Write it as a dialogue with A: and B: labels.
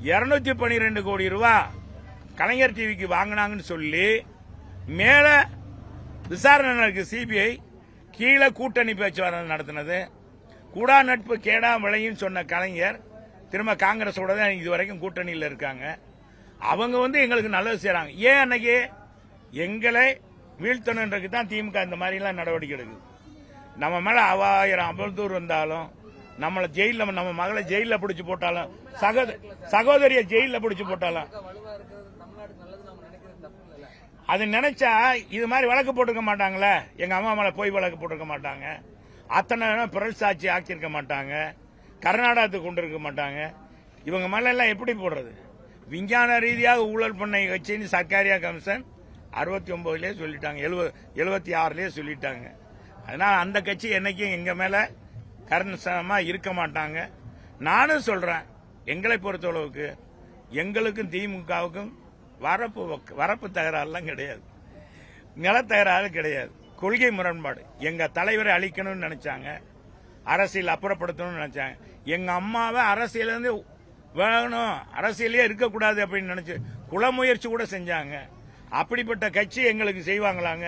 A: 212 கோடி ரூபாய் கலைஞர் டிவிக்கு வாங்கினாங்கன்னு சொல்லி மேல விசாரணை நடக்கு சிபிஐ, கீழே கூட்டணி பேச்சுவார்த்தை நடத்தினது. கூடா நட்பு கேடா விளையும் சொன்ன கலைஞர் திரும்ப காங்கிரஸோட தான் இது வரைக்கும் கூட்டணியில் இருக்காங்க. அவங்க எங்களுக்கு நல்லது செய்யறாங்க. ஏன் அன்னைக்கு எங்களை வீழ்த்தணுன்றதுக்கு தான் திமுக இந்த மாதிரி எல்லாம் நடவடிக்கை எடுக்குது. நம்ம மேல 1000 அவதூறு வந்தாலும், நம்மளை ஜெயில, நம்ம மகளை ஜெயில பிடிச்சு போட்டாலும், சகோதரிய ஜெயில பிடிச்சு போட்டாலும், அது நினைச்சா இது மாதிரி வழக்கு போட்டுக்க மாட்டாங்களே. எங்க அம்மா மேல போய் வழக்கு போட்டுக்க மாட்டாங்க. அத்தனை பிறல் சாட்சி ஆக்கியிருக்க மாட்டாங்க. கர்நாடகத்துக்கு கொண்டு இருக்க மாட்டாங்க. இவங்க மேல எல்லாம் எப்படி போடுறது? விஞ்ஞான ரீதியாக ஊழல் பண்ண கட்சின்னு சர்க்காரியா கமிஷன் 69 சொல்லிட்டாங்க, 76 சொல்லிட்டாங்க. அதனால அந்த கட்சி என்னைக்கும் எங்க மேல கர்ணசனமா இருக்க மாட்டாங்க. நானும் சொல்றேன், எங்களை பொறுத்தளவுக்கு எங்களுக்கும் திமுகவுக்கும் வரப்பு தகராறுலாம் கிடையாது, நிலத்தகராறு கிடையாது, கொள்கை முரண்பாடு. எங்க தலைவரை அழிக்கணும்னு நினைச்சாங்க, அரசியல் அப்புறப்படுத்தணும்னு நினைச்சாங்க. எங்க அம்மாவை அரசியலிருந்து வேணும், அரசியலே இருக்கக்கூடாது அப்படின்னு நினைச்சு குல முயற்சி கூட செஞ்சாங்க. அப்படிப்பட்ட கட்சி எங்களுக்கு செய்வாங்களாங்க?